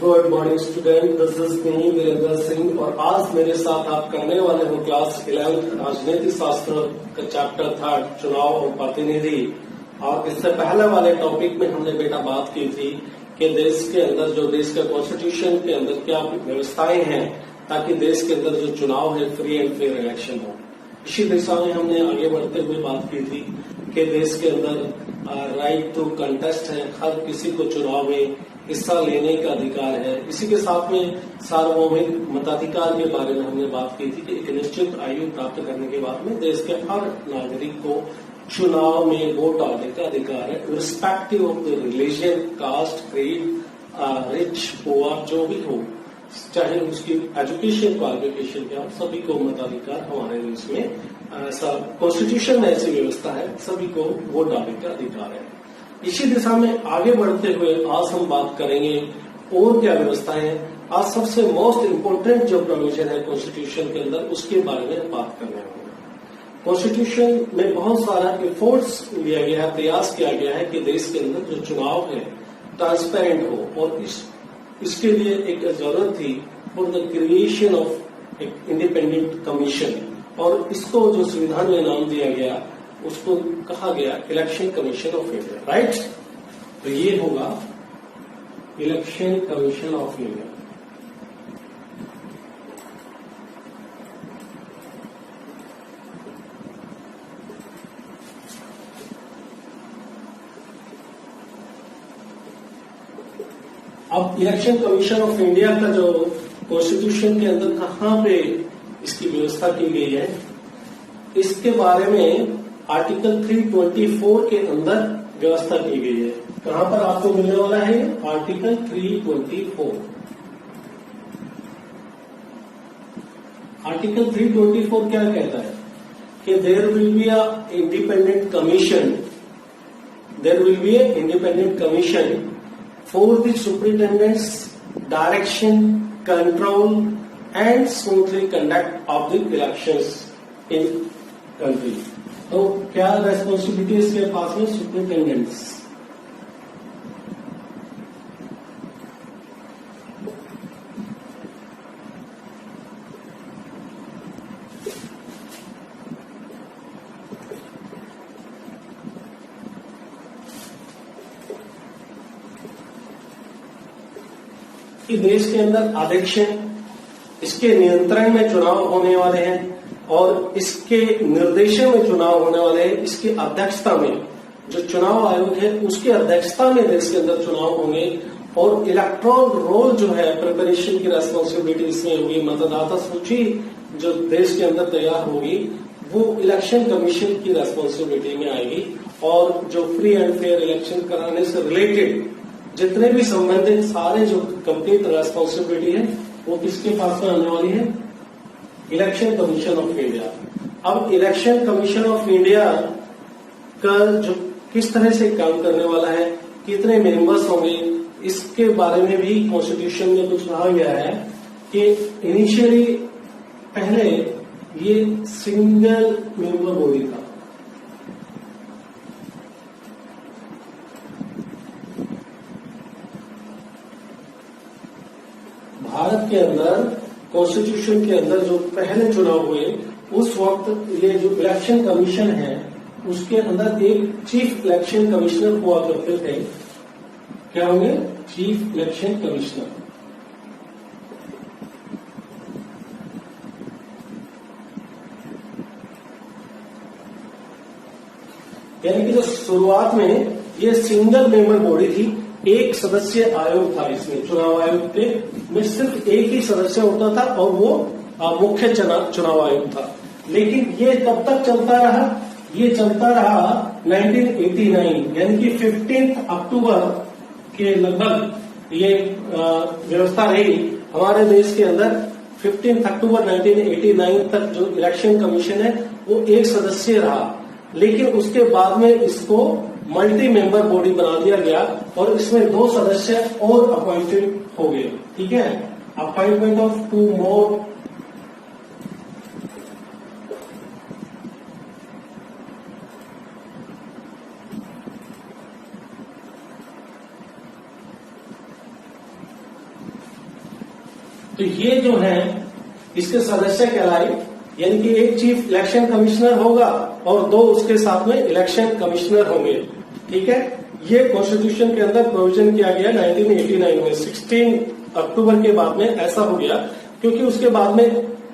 Good morning student, this is me Virendra Singh और आज मेरे साथ आप करने वाले हो क्लास 11 राजनीति शास्त्र का चैप्टर 3 चुनाव और प्रतिनिधि। और इससे पहले वाले टॉपिक में हमने बेटा बात की थी कि देश के अंदर जो देश के कॉन्स्टिट्यूशन के अंदर क्या व्यवस्थाएं हैं ताकि देश के अंदर जो चुनाव है फ्री एंड फेयर इलेक्शन हो। इसी दिशा में हमने आगे बढ़ते हुए बात की थी कि देश के अंदर राइट टू कंटेस्ट है, हर किसी को चुनाव में हिस्सा लेने का अधिकार है। इसी के साथ में सार्वभौमिक मताधिकार के बारे में हमने बात की थी कि एक निश्चित आयु प्राप्त करने के बाद में देश के हर नागरिक को चुनाव में वोट डालने का अधिकार है, respective of the religion, caste, creed, rich, poor जो भी हो, चाहे उसकी एजुकेशन क्वालिफिकेशन क्या हो, सभी को मताधिकार हमारे देश में ऐसा कॉन्स्टिट्यूशन में ऐसी व्यवस्था है, सभी को वोट डालने का अधिकार है। इसी दिशा में आगे बढ़ते हुए आज हम बात करेंगे और क्या व्यवस्था है। आज सबसे मोस्ट इम्पोर्टेंट जो प्रोविजन है कॉन्स्टिट्यूशन के अंदर उसके बारे में बात करने वाले। कॉन्स्टिट्यूशन में बहुत सारा एफर्ट्स लिया गया है, प्रयास किया गया है कि देश के अंदर जो चुनाव है ट्रांसपेरेंट हो और इसके लिए एक जरूरत थी फॉर द क्रिएशन ऑफ एक इंडिपेंडेंट कमीशन और इसको जो संविधान में नाम दिया गया उसको कहा गया election commission of India, right. तो ये होगा इलेक्शन कमीशन ऑफ इंडिया। अब इलेक्शन कमीशन ऑफ इंडिया का जो कॉन्स्टिट्यूशन के अंदर कहां पे इसकी व्यवस्था की गई है, इसके बारे में आर्टिकल 324 के अंदर व्यवस्था की गई है। कहां पर आपको मिलने वाला है आर्टिकल 324। आर्टिकल 324 क्या कहता है कि there will be a independent commission, there will be a independent commission for the superintendence, direction, control and smoothly conduct of the elections in country। तो क्या रेस्पॉन्सिबिलिटी इसके पास में सुपरिटेंडेंट्स, कि देश के अंदर अध्यक्ष है, इसके नियंत्रण में चुनाव होने वाले हैं और इसके निर्देशन में चुनाव होने वाले हैं। इसकी अध्यक्षता में जो चुनाव आयोग है उसकी अध्यक्षता में देश के अंदर चुनाव होंगे और इलेक्टोरल रोल जो है प्रिपरेशन की रेस्पॉन्सिबिलिटी इसमें होगी। मतदाता सूची जो देश के अंदर तैयार होगी वो इलेक्शन कमीशन की रेस्पॉन्सिबिलिटी में आएगी और जो फ्री एंड फेयर इलेक्शन कराने से रिलेटेड जितने भी संबंधित सारे जो कंप्लीट रेस्पॉन्सिबिलिटी है वो किसके पास में आने वाली है, इलेक्शन कमीशन ऑफ इंडिया। अब इलेक्शन कमीशन ऑफ इंडिया का जो किस तरह से काम करने वाला है, कितने मेंबर्स होंगे, इसके बारे में भी कॉन्स्टिट्यूशन में कुछ कहा गया है कि इनिशियली पहले ये सिंगल मेंबर बॉडी था। भारत के अंदर कॉन्स्टिट्यूशन के अंदर जो पहले चुनाव हुए उस वक्त ये जो इलेक्शन कमीशन है उसके अंदर एक चीफ इलेक्शन कमिश्नर हुआ करते थे। क्या होंगे, चीफ इलेक्शन कमिश्नर। यानी कि जो शुरुआत में ये सिंगल मेंबर बॉडी थी, एक सदस्य आयोग था। इसमें चुनाव आयोग के में सिर्फ एक ही सदस्य होता था और वो मुख्य चुनाव आयोग था। लेकिन ये कब तक चलता रहा, ये चलता रहा 1989 यानी कि 15 अक्टूबर के लगभग ये व्यवस्था रही हमारे देश के अंदर। 15 अक्टूबर 1989 तक जो इलेक्शन कमीशन है वो एक सदस्य रहा, लेकिन उसके बाद में इसको मल्टी मेंबर बॉडी बना दिया गया और इसमें 2 सदस्य और अपॉइंटेड हो गए। ठीक है, अपॉइंटमेंट ऑफ 2 मोर ये जो है इसके सदस्य कहलाए, यानी कि एक चीफ इलेक्शन कमिश्नर होगा और 2 उसके साथ में इलेक्शन कमिश्नर होंगे। ठीक है, ये कॉन्स्टिट्यूशन के अंदर प्रोविजन किया गया 1989 में। 16 अक्टूबर के बाद में ऐसा हो गया क्योंकि उसके बाद में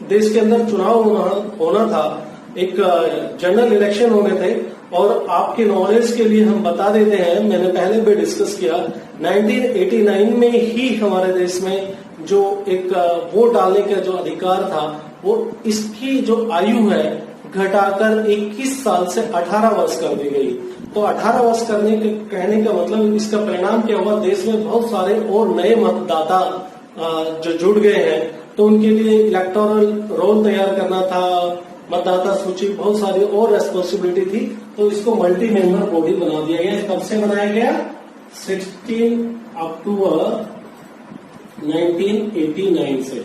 देश के अंदर चुनाव होना था, एक जनरल इलेक्शन होने थे। और आपके नॉलेज के लिए हम बता देते हैं, मैंने पहले भी डिस्कस किया, 1989 में ही हमारे देश में जो एक वोट डालने का जो अधिकार था, वो इसकी जो आयु है घटाकर 21 साल से 18 वर्ष कर दी गई। तो 18 वर्ष करने के कहने का मतलब इसका परिणाम क्या हुआ, देश में बहुत सारे और नए मतदाता जो जुड़ गए हैं, तो उनके लिए इलेक्टोरल रोल तैयार करना था, मतदाता सूची, बहुत सारी और रेस्पॉन्सिबिलिटी थी। तो इसको मल्टी मेंबर बॉडी बना दिया गया। कब से बनाया गया? 16 अक्टूबर 1989 से।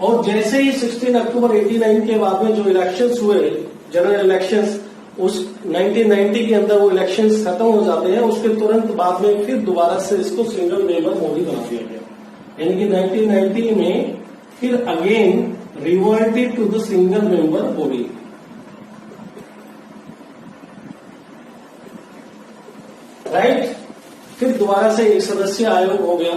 और जैसे ही 16 अक्टूबर 89 के बाद में जो इलेक्शंस हुए, जनरल इलेक्शंस, उस 1990 के अंदर वो इलेक्शंस खत्म हो जाते हैं, उसके तुरंत बाद में फिर दोबारा से इसको सिंगल मेंबर बॉडी बना दिया गया। यानी कि 1990 में फिर again reverted to the single member body. Right, फिर दोबारा से एक सदस्य आयोग हो गया।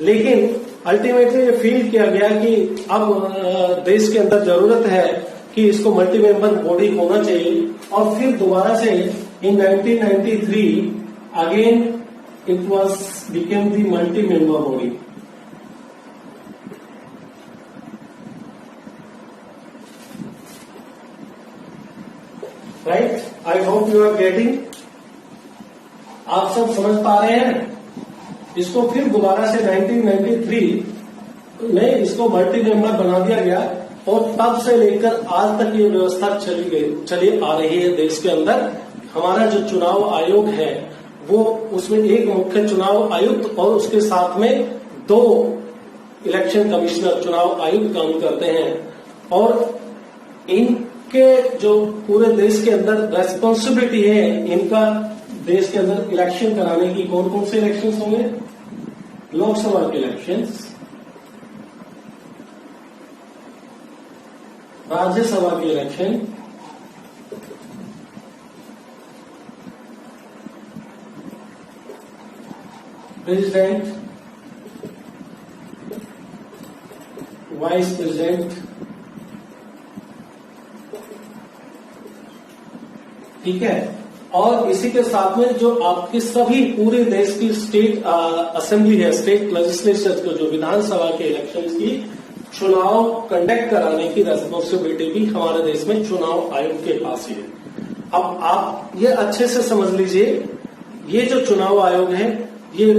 लेकिन अल्टीमेटली ये फील किया गया कि अब देश के अंदर जरूरत है कि इसको मल्टी मेंबर बॉडी होना चाहिए। और फिर दोबारा से in 1993 again it was became the multi member body. Right, I hope you are getting. आप सब समझ पा रहे हैं? इसको फिर दोबारा से 1993 में इसको मल्टी मेंबर बना दिया गया और तब से लेकर आज तक ये व्यवस्था चली आ रही है देश के अंदर। हमारा जो चुनाव आयोग है वो, उसमें एक मुख्य चुनाव आयुक्त और उसके साथ में 2 इलेक्शन कमिश्नर, चुनाव आयुक्त काम करते हैं। और इनके जो पूरे देश के अंदर रेस्पॉन्सिबिलिटी है, इनका देश के अंदर इलेक्शन कराने की, कौन कौन से इलेक्शंस होंगे? लोकसभा के इलेक्शंस, राज्यसभा के इलेक्शन, प्रेसिडेंट, वाइस प्रेसिडेंट, ठीक है। और इसी के साथ में जो आपके सभी पूरे देश की स्टेट असेंबली है, स्टेट लेजिस्लेचर को, जो विधानसभा के इलेक्शंस की चुनाव कंडक्ट कराने की रेस्पॉन्सिबिलिटी भी हमारे देश में चुनाव आयोग के पास ही है। अब आप ये अच्छे से समझ लीजिए, ये जो चुनाव आयोग है, ये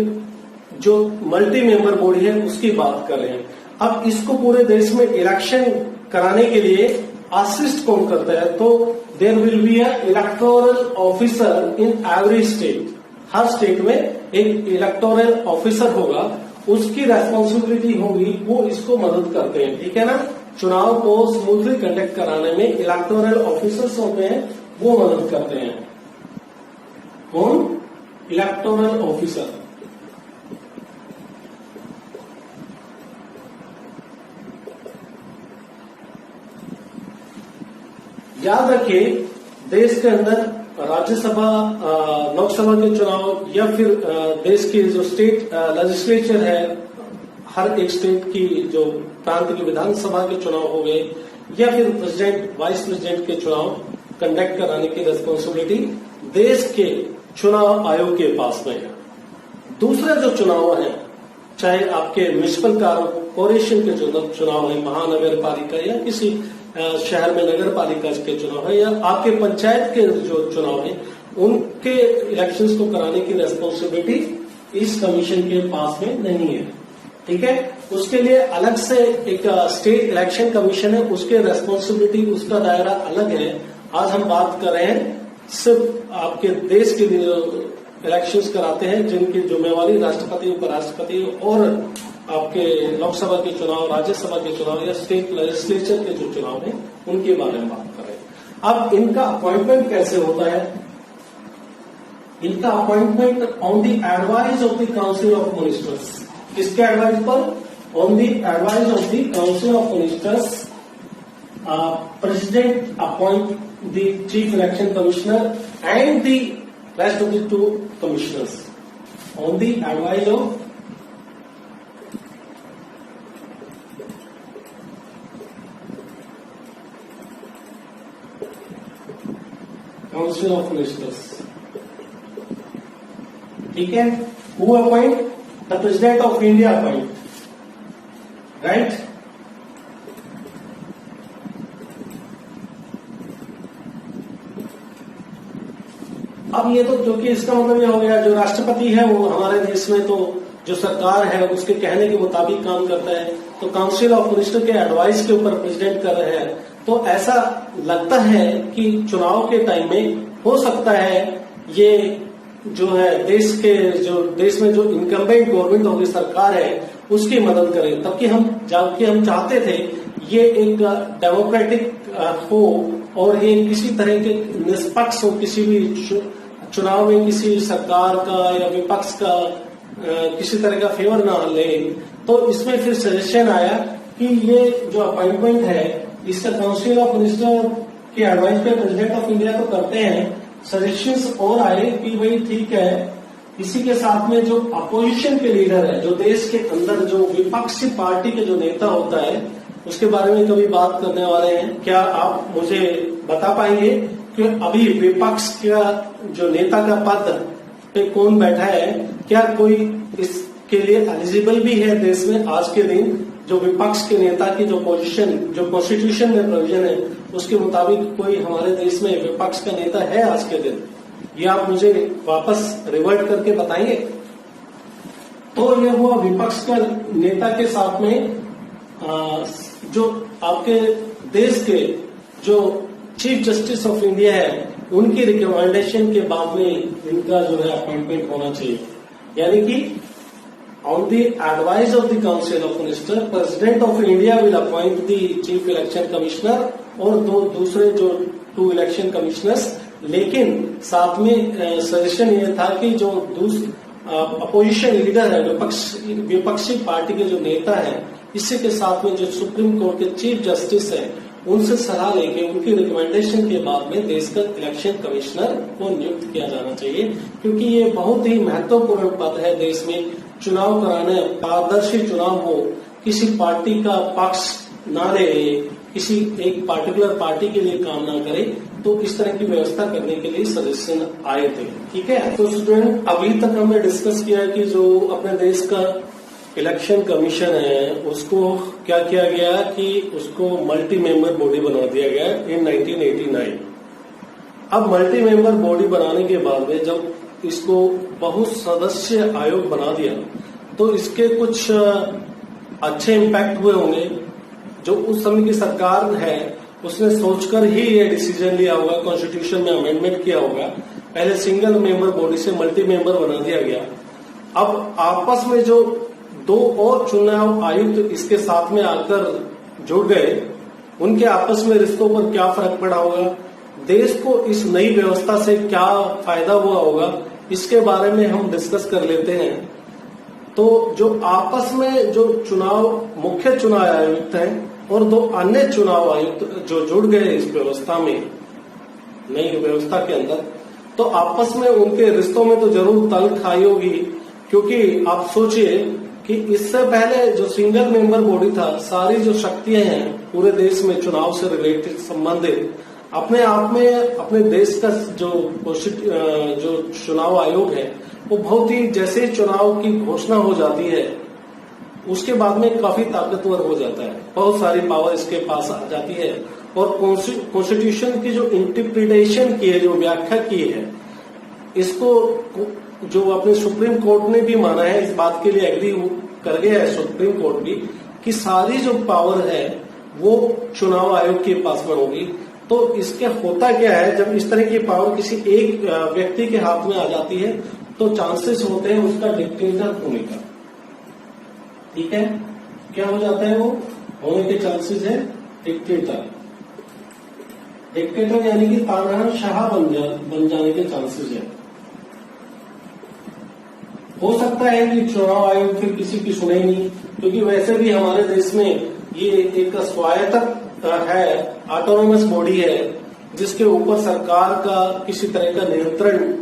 जो मल्टी मेंबर बॉडी है उसकी बात कर रहे हैं। अब इसको पूरे देश में इलेक्शन कराने के लिए असिस्ट कौन करता है? तो there will be a electoral officer in every state. हर स्टेट में एक इलेक्टोरल ऑफिसर होगा, उसकी रेस्पॉन्सिबिलिटी होगी, वो इसको मदद करते हैं। ठीक है ना, चुनाव को स्मूथली कंडक्ट कराने में इलेक्टोरल ऑफिसर्स होते हैं, वो मदद करते हैं। कौन? Electoral officer. याद रखिए, देश के अंदर राज्यसभा, लोकसभा के चुनाव या फिर देश के जो स्टेट लेजिस्लेचर है, हर एक स्टेट की जो प्रांत की विधानसभा के चुनाव हो गए, या फिर प्रेसिडेंट, वाइस प्रेसिडेंट के चुनाव कंडक्ट कराने की रेस्पॉन्सिबिलिटी देश के चुनाव आयोग के पास में है। दूसरे जो चुनाव है, चाहे आपके म्युनिसिपल कॉर्पोरेशन के जो चुनाव है, महानगर पालिका या किसी शहर में नगर पालिका के चुनाव है, या आपके पंचायत के जो चुनाव है, उनके इलेक्शंस को कराने की रेस्पॉन्सिबिलिटी इस कमीशन के पास में नहीं है। ठीक है, उसके लिए अलग से एक स्टेट इलेक्शन कमीशन है, उसके रेस्पॉन्सिबिलिटी, उसका दायरा अलग है। आज हम बात कर रहे हैं सिर्फ आपके देश के लिए इलेक्शंस कराते हैं, जिनकी जिम्मेवारी राष्ट्रपति, उपराष्ट्रपति और आपके लोकसभा के चुनाव, राज्यसभा के चुनाव या स्टेट लेजिस्लेचर के जो चुनाव हैं, उनके बारे में बात कर रहे हैं। अब इनका अपॉइंटमेंट कैसे होता है? इनका appointment on the advice of the council of ministers. किसके एडवाइस पर? On the advice of the Council of Ministers, President appoint the Chief Election Commissioner and the rest of the 2 commissioners. On the advice of Council of Ministers. ठीक है? Who appoint? The President of India appoint. Right? अब ये तो क्योंकि इसका मतलब ये हो गया, जो राष्ट्रपति है वो हमारे देश में तो जो सरकार है उसके कहने के मुताबिक काम करता है, तो काउंसिल ऑफ मिनिस्टर के एडवाइस के ऊपर प्रेसिडेंट कर रहे हैं। तो ऐसा लगता है कि चुनाव के टाइम में हो सकता है ये जो है देश में जो इनकम्बेंट गवर्नमेंट होगी, सरकार है, उसकी मदद करें। जबकि हम चाहते थे ये एक डेमोक्रेटिक हो और ये किसी तरह के निष्पक्ष हो, किसी भी चुनाव में किसी सरकार का या विपक्ष का किसी तरह का फेवर ना ले। तो इसमें फिर सजेशन आया कि ये जो अपॉइंटमेंट है इसका काउंसिल ऑफ मिनिस्टर के एडवाइस पे प्रेसिडेंट ऑफ इंडिया तो करते हैं, सजेशंस और आए कि भाई ठीक है, इसी के साथ में जो अपोजिशन के लीडर है, जो देश के अंदर जो विपक्षी पार्टी के जो नेता होता है, उसके बारे में कभी बात करने वाले हैं। क्या आप मुझे बता पाएंगे कि अभी विपक्ष का जो नेता का पद पे कौन बैठा है? क्या कोई इसके लिए एलिजिबल भी है देश में आज के दिन? जो विपक्ष के नेता की जो पोजीशन, जो कॉन्स्टिट्यूशन में प्रोविजन है, उसके मुताबिक कोई हमारे देश में विपक्ष का नेता है आज के दिन? ये आप मुझे वापस रिवर्ट करके बताएंगे। तो ये हुआ विपक्ष का नेता के साथ में जो आपके देश के जो चीफ जस्टिस ऑफ इंडिया है, उनकी रिकमेंडेशन के बाद में इनका जो है अपॉइंटमेंट होना चाहिए। यानी कि on the advice of the council of minister, president of India will appoint the chief election commissioner और दूसरे जो 2 इलेक्शन कमिश्नर्स। लेकिन साथ में सजेशन ये था कि जो अपोजिशन लीडर है, विपक्षी पार्टी के जो नेता है, इसी के साथ में जो सुप्रीम कोर्ट के चीफ जस्टिस है, उनसे सलाह लेके उनकी रिकमेंडेशन के बाद में देश का इलेक्शन कमिश्नर को नियुक्त किया जाना चाहिए। क्योंकि ये बहुत ही महत्वपूर्ण पद है देश में। चुनाव कराने, पारदर्शी चुनाव हो, किसी पार्टी का पक्ष ना ले, किसी एक पार्टिकुलर पार्टी के लिए काम ना करे, तो इस तरह की व्यवस्था करने के लिए सजेशन आए थे। ठीक है, तो स्टूडेंट अभी तक हमने डिस्कस किया कि जो अपने देश का इलेक्शन कमीशन है उसको क्या किया गया कि उसको मल्टी मेंबर बॉडी बना दिया गया इन 1989। अब मल्टी मेंबर बॉडी बनाने के बाद में जब इसको बहुत सदस्य आयोग बना दिया तो इसके कुछ अच्छे इम्पैक्ट हुए होंगे। जो उस समय की सरकार है उसने सोचकर ही ये डिसीजन लिया होगा, कॉन्स्टिट्यूशन में अमेंडमेंट किया होगा। पहले सिंगल मेंबर बॉडी से मल्टी मेंबर बना दिया गया। अब आपस में जो 2 और चुनाव आयुक्त इसके साथ में आकर जुड़ गए, उनके आपस में रिश्तों पर क्या फर्क पड़ा होगा, देश को इस नई व्यवस्था से क्या फायदा हुआ होगा, इसके बारे में हम डिस्कस कर लेते हैं। तो जो आपस में जो मुख्य चुनाव आयुक्त हैं और 2 अन्य चुनाव आयुक्त जो जुड़ गए इस व्यवस्था में, नई व्यवस्था के अंदर, तो आपस में उनके रिश्तों में तो जरूर तल्ख आई होगी। क्योंकि आप सोचिए कि इससे पहले जो सिंगल मेंबर बॉडी था, सारी जो शक्तियां हैं पूरे देश में चुनाव से रिलेटेड संबंधित, अपने आप में अपने देश का जो चुनाव आयोग है वो बहुत ही, जैसे चुनाव की घोषणा हो जाती है उसके बाद में काफी ताकतवर हो जाता है, बहुत सारी पावर इसके पास आ जाती है। और कॉन्स्टिट्यूशन की जो इंटरप्रिटेशन की है, जो व्याख्या की है, इसको जो अपने सुप्रीम कोर्ट ने भी माना है, इस बात के लिए एग्री कर गया है सुप्रीम कोर्ट भी कि सारी जो पावर है वो चुनाव आयोग के पास में होगी। तो इसके होता क्या है, जब इस तरह की पावर किसी एक व्यक्ति के हाथ में आ जाती है तो चांसेस होते हैं उसका डिक्टेटर होने का। ठीक है, क्या हो जाता है, वो होने के चांसेस है डिक्टेटर। डिक्टेटर यानी कि तानाशाह बन जाने के चांसेस है। हो सकता है कि चुनाव आयोग फिर किसी की सुने नहीं, क्योंकि वैसे भी हमारे देश में ये एक स्वायत्त है, ऑटोनोमस बॉडी है, जिसके ऊपर सरकार का किसी तरह का नियंत्रण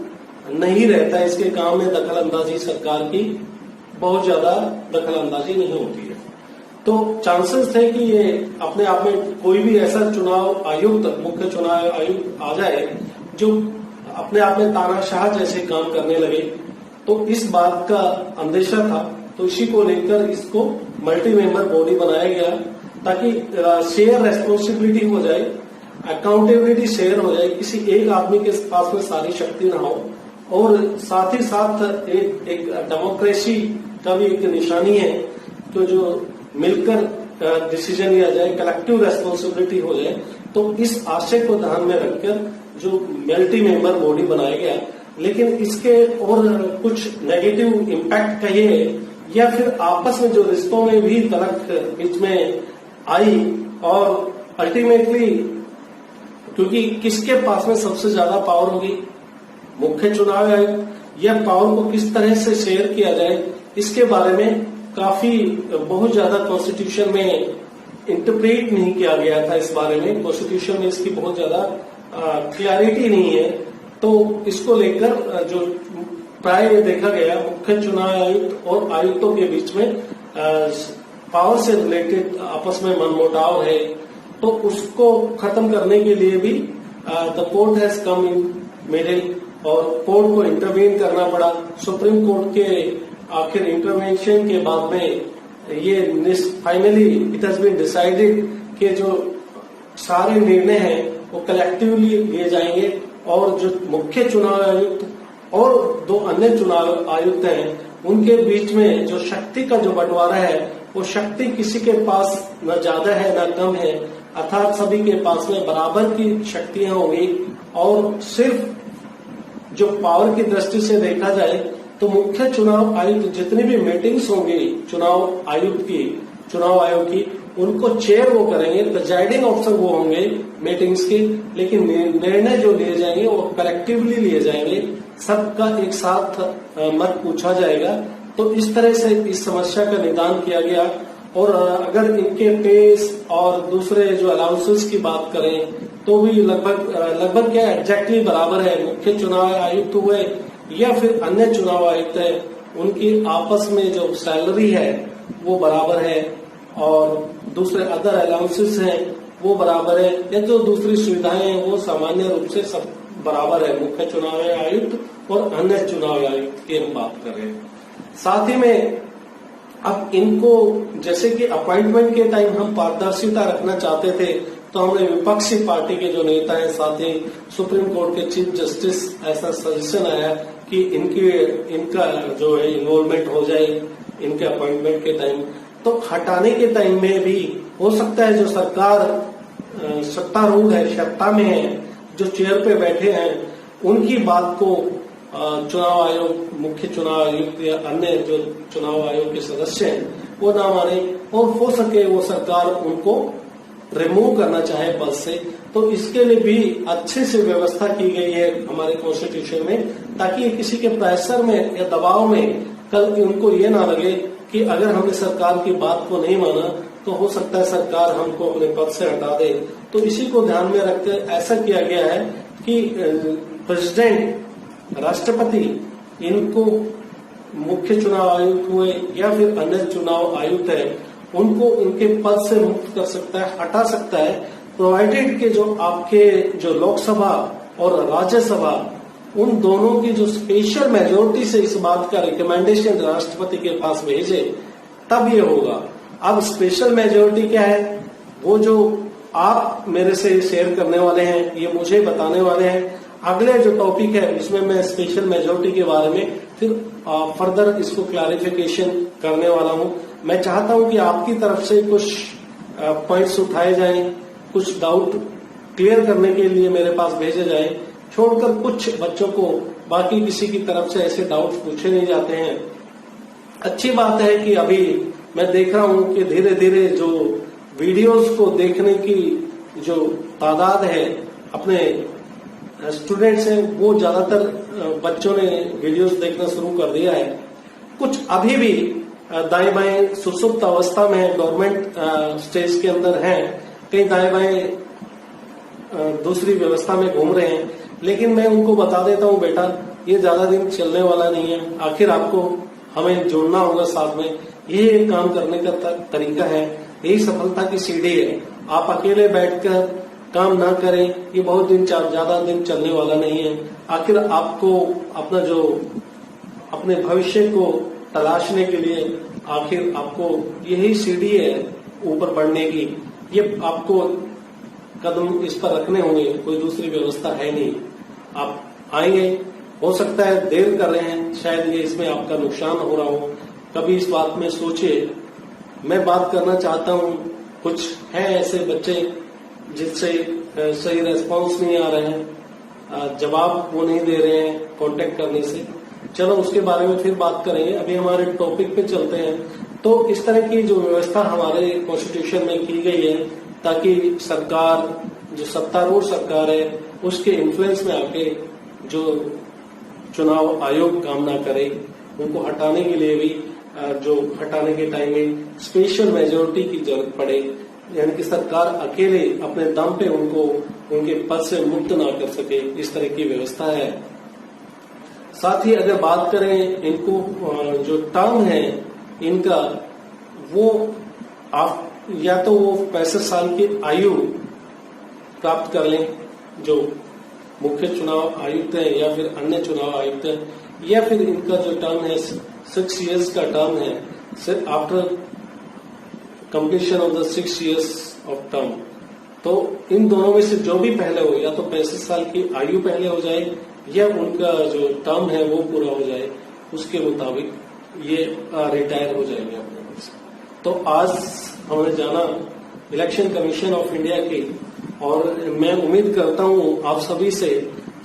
नहीं रहता है। इसके काम में दखल अंदाजी सरकार की बहुत ज्यादा दखल अंदाजी नहीं होती है। तो चांसेस थे कि ये अपने आप में कोई भी ऐसा चुनाव आयुक्त, मुख्य चुनाव आयुक्त आ जाए जो अपने आप में तानाशाह जैसे काम करने लगे। तो इस बात का अंदेशा था, तो इसी को लेकर इसको मल्टी मेंबर बॉडी बनाया गया, ताकि शेयर रेस्पॉन्सिबिलिटी हो जाए, अकाउंटेबिलिटी शेयर हो जाए, किसी एक आदमी के पास में सारी शक्ति ना हो। और साथ ही साथ एक डेमोक्रेसी का भी एक निशानी है, तो जो मिलकर डिसीजन लिया जाए, कलेक्टिव रेस्पॉन्सिबिलिटी हो जाए। तो इस आशय को ध्यान में रखकर जो मल्टी मेंबर बॉडी बनाया गया, लेकिन इसके और कुछ नेगेटिव इम्पैक्ट कहिए या फिर आपस में जो रिश्तों में भी तलक बीच में आई, और अल्टीमेटली क्योंकि किसके पास में सबसे ज्यादा पावर होगी, मुख्य चुनाव आयोग, या पावर को किस तरह से शेयर किया जाए, इसके बारे में काफी बहुत ज्यादा कॉन्स्टिट्यूशन में इंटरप्रेट नहीं किया गया था। इस बारे में कॉन्स्टिट्यूशन में इसकी बहुत ज्यादा क्लैरिटी नहीं है। तो इसको लेकर जो प्राय देखा गया, मुख्य चुनाव आयुक्त और आयुक्तों के बीच में पावर से रिलेटेड आपस में मनमुटाव है, तो उसको खत्म करने के लिए भी the court has come in middle, और कोर्ट को इंटरवीन करना पड़ा। सुप्रीम कोर्ट के आखिर इंटरवेंशन के बाद में ये finally it has been decided कि जो सारे निर्णय हैं वो कलेक्टिवली लिए जाएंगे, और जो मुख्य चुनाव आयुक्त और दो अन्य चुनाव आयुक्त हैं उनके बीच में जो शक्ति का जो बंटवारा है, वो शक्ति किसी के पास न ज्यादा है न कम है, अर्थात सभी के पास में बराबर की शक्तियां होंगी। और सिर्फ जो पावर की दृष्टि से देखा जाए तो मुख्य चुनाव आयुक्त जितनी भी मीटिंग्स होंगी चुनाव आयोग की, उनको चेयर वो करेंगे, प्रिजाइडिंग ऑफिसर वो होंगे मीटिंग्स के, लेकिन निर्णय जो लिए जाएंगे वो कलेक्टिवली लिए जाएंगे, सबका एक साथ मत पूछा जाएगा। तो इस तरह से इस समस्या का निदान किया गया। और अगर इनके पेस और दूसरे जो अलाउंसेस की बात करें तो भी लगभग क्या एग्जैक्टली बराबर है। मुख्य चुनाव आयुक्त हुए या फिर अन्य चुनाव आयुक्त है, उनकी आपस में जो सैलरी है वो बराबर है, और दूसरे अदर अलाउंसेस हैं वो बराबर है, या जो दूसरी सुविधाएं हैं वो सामान्य रूप से सब बराबर है, मुख्य चुनाव आयुक्त और अन्य चुनाव आयुक्त की हम बात कर रहे हैं। साथ ही में अब इनको जैसे कि अपॉइंटमेंट के टाइम हम पारदर्शिता रखना चाहते थे, तो हमने विपक्षी पार्टी के जो नेता हैं, साथ ही सुप्रीम कोर्ट के चीफ जस्टिस ऐसा सजेशन आया कि इनका जो है इन्वॉल्वमेंट हो जाए इनके अपॉइंटमेंट के टाइम। तो हटाने के टाइम में भी हो सकता है जो सरकार सत्तारूढ़ है, सत्ता में है, जो चेयर पे बैठे हैं, उनकी बात को चुनाव आयोग, मुख्य चुनाव आयुक्त या अन्य जो चुनाव आयोग के सदस्य हैं वो ना माने, और हो सके वो सरकार उनको रिमूव करना चाहे पद से। तो इसके लिए भी अच्छे से व्यवस्था की गई है हमारे कॉन्स्टिट्यूशन में, ताकि किसी के प्रेशर में या दबाव में कल उनको ये ना लगे कि अगर हमने सरकार की बात को नहीं माना तो हो सकता है सरकार हमको अपने पद से हटा दे। तो इसी को ध्यान में रखकर ऐसा किया गया है कि प्रेसिडेंट, राष्ट्रपति, इनको मुख्य चुनाव आयुक्त हुए या फिर अन्य चुनाव आयुक्त है, उनको उनके पद से मुक्त कर सकता है, हटा सकता है, प्रोवाइडेड के जो आपके जो लोकसभा और राज्यसभा, उन दोनों की जो स्पेशल मेजोरिटी से इस बात का रिकमेंडेशन राष्ट्रपति के पास भेजे, तब ये होगा। अब स्पेशल मेजोरिटी क्या है, वो जो आप मेरे से शेयर करने वाले हैं, ये मुझे बताने वाले हैं। अगले जो टॉपिक है उसमें मैं स्पेशल मेजोरिटी के बारे में फिर फर्दर इसको क्लैरिफिकेशन करने वाला हूं। मैं चाहता हूं कि आपकी तरफ से कुछ पॉइंट्स उठाए जाएं, कुछ डाउट क्लियर करने के लिए मेरे पास भेजे जाएं, छोड़कर कुछ बच्चों को बाकी किसी की तरफ से ऐसे डाउट्स पूछे नहीं जाते हैं। अच्छी बात है कि अभी मैं देख रहा हूं कि धीरे धीरे जो वीडियोस को देखने की जो तादाद है, अपने स्टूडेंट्स हैं, वो ज्यादातर बच्चों ने वीडियोस देखना शुरू कर दिया है। कुछ अभी भी दाएं बाएं सुसुप्त अवस्था में गवर्नमेंट स्टेज के अंदर हैं, कई दाएं बाएं दूसरी व्यवस्था में घूम रहे हैं, लेकिन मैं उनको बता देता हूं, बेटा ये ज्यादा दिन चलने वाला नहीं है, आखिर आपको हमें जोड़ना होगा साथ में, यही एक काम करने का तरीका है, यही सफलता की सीढ़ी है। आप अकेले बैठकर काम ना करें, ये बहुत दिन ज्यादा दिन चलने वाला नहीं है। आखिर आपको अपना जो अपने भविष्य को तलाशने के लिए आखिर आपको यही सीढ़ी है ऊपर बढ़ने की, ये आपको कदम इस पर रखने होंगे, कोई दूसरी व्यवस्था है नहीं। आप आएंगे, हो सकता है देर कर रहे हैं, शायद ये इसमें आपका नुकसान हो रहा हो, कभी इस बात में सोचिए। मैं बात करना चाहता हूं, कुछ हैं ऐसे बच्चे जिससे सही रेस्पॉन्स नहीं आ रहे हैं, जवाब वो नहीं दे रहे हैं कांटेक्ट करने से। चलो उसके बारे में फिर बात करेंगे, अभी हमारे टॉपिक पे चलते हैं। तो इस तरह की जो व्यवस्था हमारे कॉन्स्टिट्यूशन में की गई है, ताकि सरकार, जो सत्तारूढ़ सरकार है, उसके इन्फ्लुएंस में आके जो चुनाव आयोग काम ना करे, उनको हटाने के लिए भी जो हटाने के टाइम में स्पेशल मेजोरिटी की जरूरत पड़े, यानी कि सरकार अकेले अपने दम पे उनको उनके पद से मुक्त ना कर सके, इस तरह की व्यवस्था है। साथ ही अगर बात करें, इनको जो टर्म है इनका, वो आप या तो वो 65 साल की आयु प्राप्त कर लें, जो मुख्य चुनाव आयुक्त है या फिर अन्य चुनाव आयुक्त है, या फिर इनका जो टर्म है 6 इयर्स का टर्म है, सिर्फ after completion of the 6 years of term. तो इन दोनों में से जो भी पहले हो, या तो 65 साल की आयु पहले हो जाए या उनका जो टर्म है वो पूरा हो जाए, उसके मुताबिक ये रिटायर हो जाएंगे अपने पद से। तो आज हमने जाना इलेक्शन कमीशन ऑफ इंडिया की, और मैं उम्मीद करता हूं आप सभी से,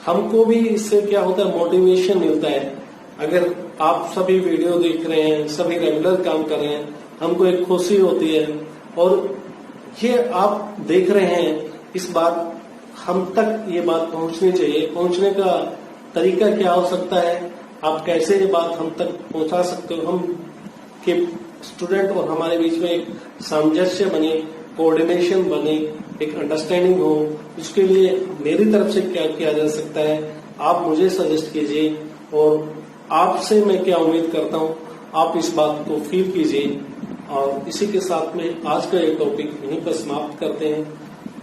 हमको भी इससे क्या होता है, मोटिवेशन मिलता है। अगर आप सभी वीडियो देख रहे हैं, सभी रेगुलर काम कर रहे हैं, हमको एक खुशी होती है। और ये आप देख रहे हैं, इस बात हम तक ये बात पहुंचनी चाहिए। पहुंचने का तरीका क्या हो सकता है, आप कैसे ये बात हम तक पहुंचा सकते हो, हम के स्टूडेंट और हमारे बीच में एक सामंजस्य बने, कोऑर्डिनेशन बने, एक अंडरस्टैंडिंग हो। उसके लिए मेरी तरफ से क्या किया जा सकता है, आप मुझे सजेस्ट कीजिए, और आपसे मैं क्या उम्मीद करता हूं, आप इस बात को फील कीजिए। और इसी के साथ में आज का ये टॉपिक यहीं पर समाप्त करते हैं।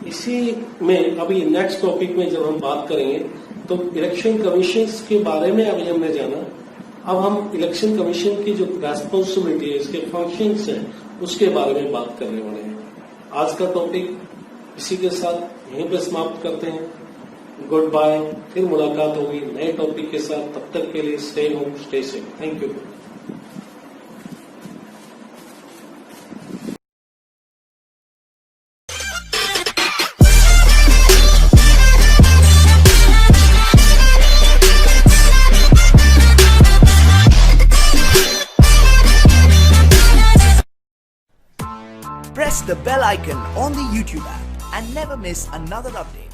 इसी में अभी नेक्स्ट टॉपिक में जब हम बात करेंगे, तो इलेक्शन कमीशन के बारे में अभी हमने जाना। अब हम इलेक्शन कमीशन की जो रेस्पॉन्सिबिलिटी है, इसके फंक्शंस हैं, उसके बारे में बात करने वाले हैं। आज का टॉपिक इसी के साथ यहीं पे समाप्त करते हैं। गुड बाय, फिर मुलाकात होगी नए टॉपिक के साथ। तब तक के लिए stay home, stay safe. Thank you. Press the bell icon on the YouTube app and never miss another update.